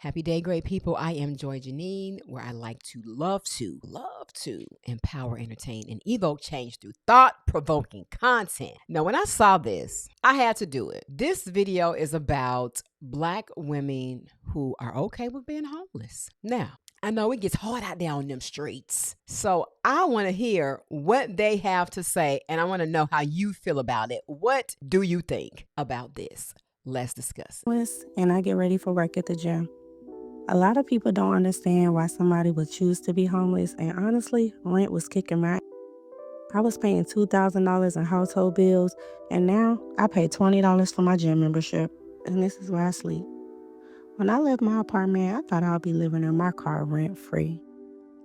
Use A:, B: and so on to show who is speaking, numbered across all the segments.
A: Happy day, great people. I am Joy Janine, where I like to love to empower, entertain, and evoke change through thought-provoking content. Now, when I saw this, I had to do it. This video is about Black women who are okay with being homeless. Now, I know it gets hard out there on them streets. So I want to hear what they have to say, and I want to know how you feel about it. What do you think about this? Let's discuss it.
B: And I get ready for work at the gym. A lot of people don't understand why somebody would choose to be homeless, and honestly, rent was kicking my. I was paying $2,000 in household bills, and now I pay $20 for my gym membership, and this is where I sleep. When I left my apartment, I thought I'd be living in my car rent-free.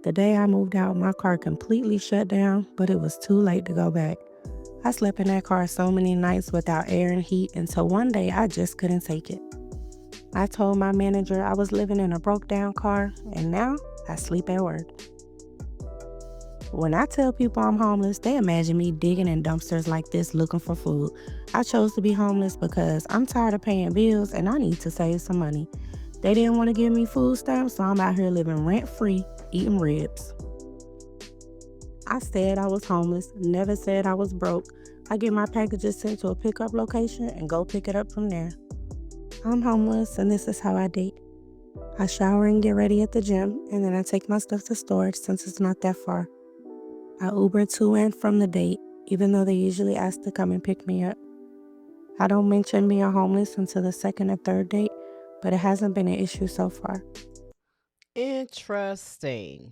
B: The day I moved out, my car completely shut down, but it was too late to go back. I slept in that car so many nights without air and heat until one day I just couldn't take it. I told my manager I was living in a broke down car, and now I sleep at work. When I tell people I'm homeless, they imagine me digging in dumpsters like this looking for food. I chose to be homeless because I'm tired of paying bills and I need to save some money. They didn't want to give me food stamps, so I'm out here living rent-free, eating ribs. I said I was homeless, never said I was broke. I get my packages sent to a pickup location and go pick it up from there. I'm homeless, and this is how I date. I shower and get ready at the gym, and then I take my stuff to storage since it's not that far. I Uber to and from the date, even though they usually ask to come and pick me up. I don't mention being homeless until the second or third date, but it hasn't been an issue so far.
A: Interesting.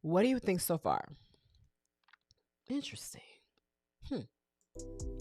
A: What do you think so far? Interesting.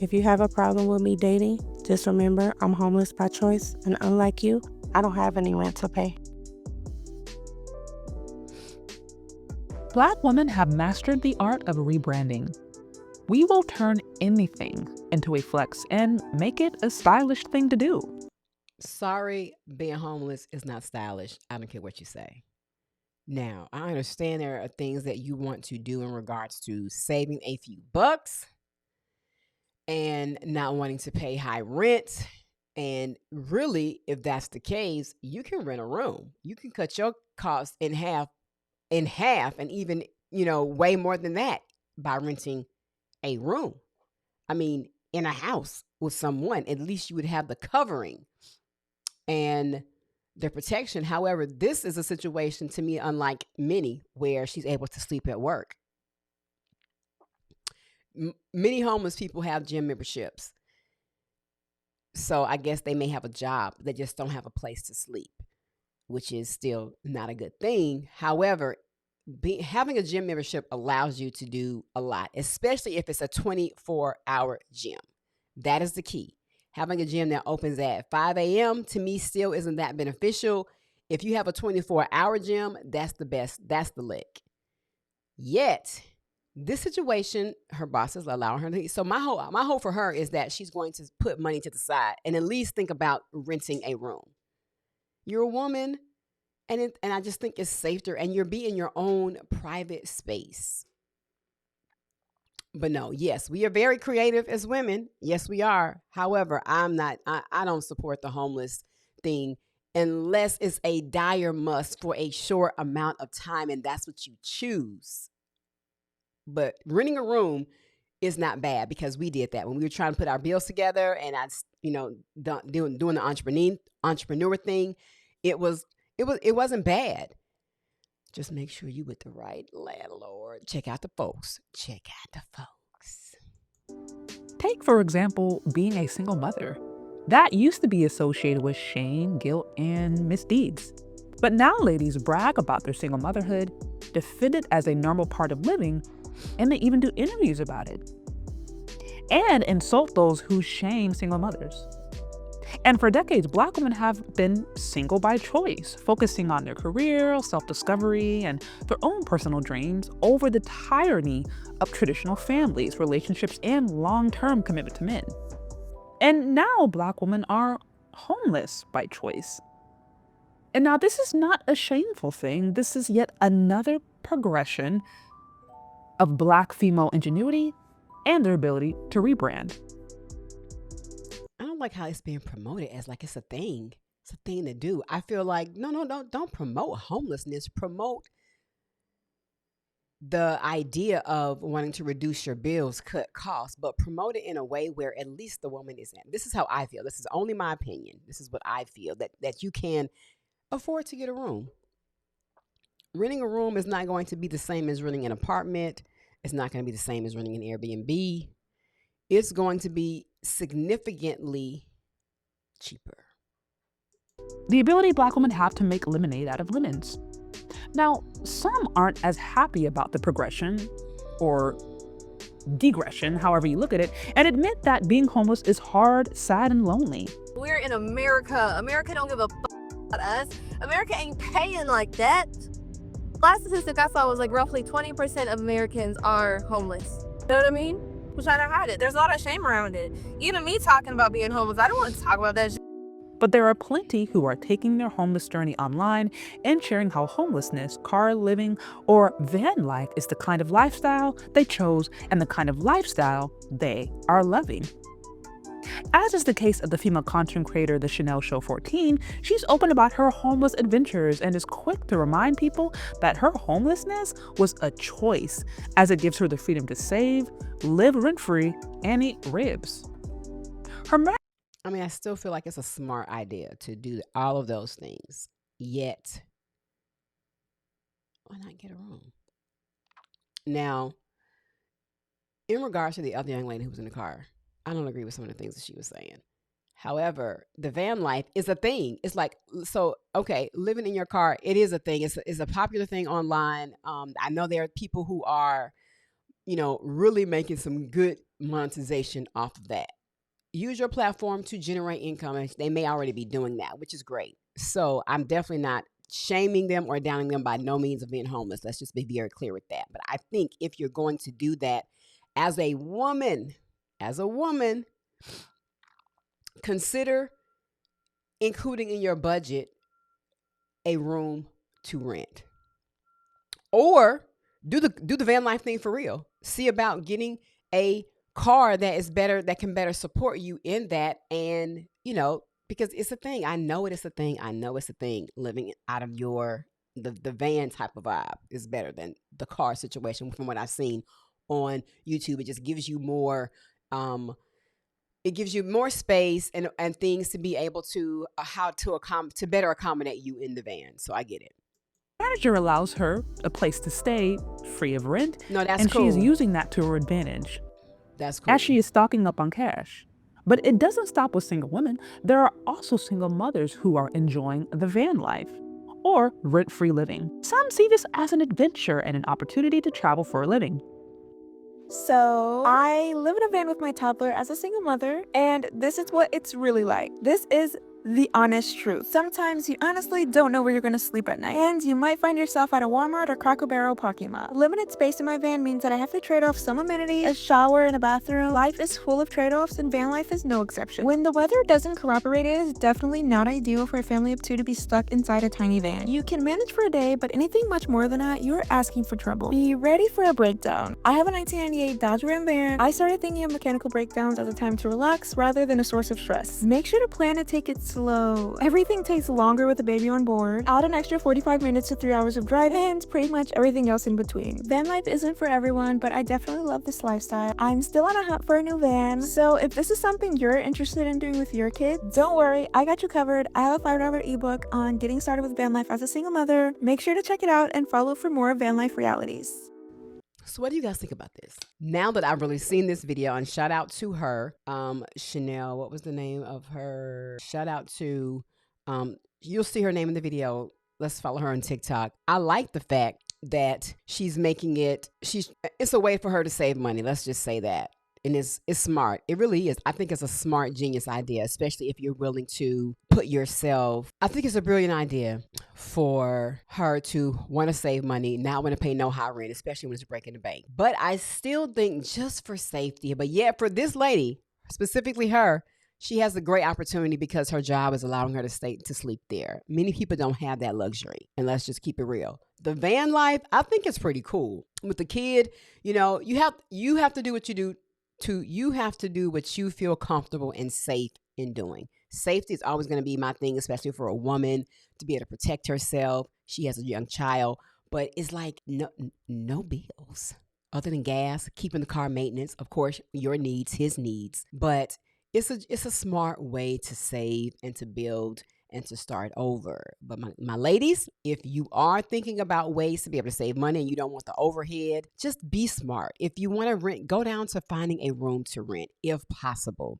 B: If you have a problem with me dating, just remember I'm homeless by choice, and unlike you, I don't have any rent to pay.
C: Black women have mastered the art of rebranding. We will turn anything into a flex and make it a stylish thing to do.
A: Sorry, being homeless is not stylish. I don't care what you say. Now, I understand there are things that you want to do in regards to saving a few bucks and not wanting to pay high rent. And really, if that's the case, you can rent a room. You can cut your costs in half, and even, way more than that by renting a room. I mean, in a house with someone, at least you would have the covering and the protection. However, this is a situation to me, unlike many, where she's able to sleep at work. Many homeless people have gym memberships. So I guess they may have a job. They just don't have a place to sleep, which is still not a good thing. However, having a gym membership allows you to do a lot, especially if it's a 24-hour gym. That is the key. Having a gym that opens at 5 a.m. to me still isn't that beneficial. If you have a 24-hour gym, that's the best. That's the lick. Yet, this situation, her bosses allowing her to eat. So my hope for her is that she's going to put money to the side and at least think about renting a room. You're a woman, and I just think it's safer, and you're being your own private space. But no, yes, we are very creative as women. Yes, we are. However, I don't support the homeless thing unless it's a dire must for a short amount of time, and that's what you choose. But renting a room is not bad, because we did that when we were trying to put our bills together, and doing the entrepreneur thing. It wasn't bad. Just make sure you with the right landlord. Check out the folks.
C: Take, for example, being a single mother. That used to be associated with shame, guilt, and misdeeds. But now ladies brag about their single motherhood, defend it as a normal part of living, and they even do interviews about it. And insult those who shame single mothers. And for decades, Black women have been single by choice, focusing on their career, self-discovery, and their own personal dreams over the tyranny of traditional families, relationships, and long-term commitment to men. And now Black women are homeless by choice. And now this is not a shameful thing. This is yet another progression of Black female ingenuity and their ability to rebrand.
A: I don't like how it's being promoted as like it's a thing. It's a thing to do. I feel like no, don't promote homelessness. Promote the idea of wanting to reduce your bills, cut costs, but promote it in a way where at least the woman is in. This is how I feel. This is only my opinion. This is what I feel, that you can afford to get a room. Renting a room is not going to be the same as renting an apartment. It's not going to be the same as renting an Airbnb. It's going to be significantly cheaper.
C: The ability Black women have to make lemonade out of lemons. Now, some aren't as happy about the progression or degression, however you look at it, and admit that being homeless is hard, sad, and lonely.
D: We're in America. America don't give a about us. America ain't paying like that. Last statistic I saw was like roughly 20% of Americans are homeless. You know what I mean? We're trying to hide it. There's a lot of shame around it. Even me talking about being homeless, I don't want to talk about that shit.
C: But there are plenty who are taking their homeless journey online and sharing how homelessness, car living, or van life is the kind of lifestyle they chose and the kind of lifestyle they are loving. As is the case of the female content creator The Chanel Show 14, she's open about her homeless adventures and is quick to remind people that her homelessness was a choice, as it gives her the freedom to save, live rent-free, and eat ribs.
A: I still feel like it's a smart idea to do all of those things. Yet, why not get a room? Now, in regards to the other young lady who was in the car, I don't agree with some of the things that she was saying. However, the van life is a thing. It's like, so, okay, living in your car, it is a thing. It's a popular thing online. I know there are people who are, really making some good monetization off of that. Use your platform to generate income, and they may already be doing that, which is great. So I'm definitely not shaming them or downing them by no means of being homeless. Let's just be very clear with that. But I think if you're going to do that as a woman, consider including in your budget a room to rent, or do the van life thing for real. See about getting a car that is better, that can better support you in that. And because it's a thing. I know it's a thing. Living out of the van type of vibe is better than the car situation. From what I've seen on YouTube, it just gives you more space and things to be able to to better accommodate you in the van. So I get it.
C: Manager allows her a place to stay free of rent.
A: No, that's
C: and
A: cool.
C: She is using that to her advantage.
A: That's cool.
C: As she is stocking up on cash. But it doesn't stop with single women. There are also single mothers who are enjoying the van life or rent-free living. Some see this as an adventure and an opportunity to travel for a living.
E: So I live in a van with my toddler as a single mother, and this is what it's really like. This is the honest truth. Sometimes you honestly don't know where you're gonna sleep at night, and you might find yourself at a Walmart or Cracker Barrel parking lot. Limited space in my van means that I have to trade off some amenities, a shower and a bathroom. Life is full of trade-offs, and van life is no exception. When the weather doesn't cooperate, it is definitely not ideal for a family of two to be stuck inside a tiny van. You can manage for a day, but anything much more than that, you're asking for trouble. Be ready for a breakdown. I have a 1998 Dodge Ram van. I started thinking of mechanical breakdowns as a time to relax rather than a source of stress. Make sure to plan to take it slow. Everything takes longer with a baby on board. Add an extra 45 minutes to 3 hours of driving, and pretty much everything else in between. Van life isn't for everyone, but I definitely love this lifestyle. I'm still on a hunt for a new van, so if this is something you're interested in doing with your kid, don't worry, I got you covered. I have a $5 ebook on getting started with van life as a single mother. Make sure to check it out and follow for more van life realities.
A: So what do you guys think about this? Now that I've really seen this video, and shout out to her, Chanel, what was the name of her? Shout out to, you'll see her name in the video. Let's follow her on TikTok. I like the fact that she's making it's a way for her to save money. Let's just say that. And it's smart. It really is. I think it's a smart, genius idea, especially if you're willing to put yourself. I think it's a brilliant idea for her to want to save money, not want to pay no high rent, especially when it's breaking the bank. But I still think just for safety, but yeah, for this lady, specifically her, she has a great opportunity because her job is allowing her to sleep there. Many people don't have that luxury, and let's just keep it real. The van life, I think it's pretty cool. With the kid, you have to do what you do. You have to do what you feel comfortable and safe in doing. Safety is always going to be my thing, especially for a woman to be able to protect herself. She has a young child, but it's like no bills other than gas, keeping the car maintenance, of course, your needs, his needs. But it's a smart way to save and to build and to start over. But my ladies, if you are thinking about ways to be able to save money and you don't want the overhead, just be smart. If you want to rent, go down to finding a room to rent if possible.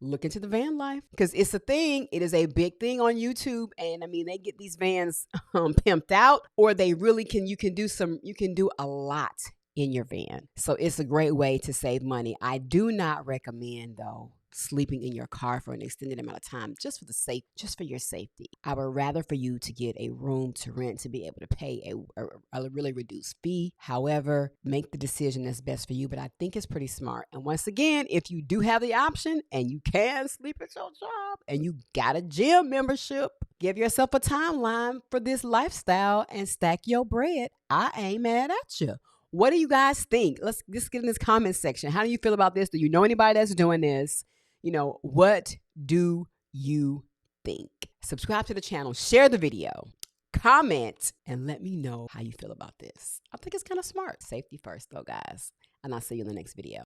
A: Look into the van life because it's a thing. It is a big thing on YouTube. And I mean, they get these vans pimped out, or they really you can do a lot in your van. So it's a great way to save money. I do not recommend, though, sleeping in your car for an extended amount of time just for your safety. I would rather for you to get a room to rent to be able to pay a really reduced fee. However, make the decision that's best for you, but I think it's pretty smart. And once again, if you do have the option and you can sleep at your job and you got a gym membership, give yourself a timeline for this lifestyle and stack your bread. I ain't mad at you. What do you guys think? Let's just get in this comment section. How do you feel about this? Do you know anybody that's doing this? What do you think? Subscribe to the channel, share the video, comment, and let me know how you feel about this. I think it's kind of smart. Safety first, though, guys. And I'll see you in the next video.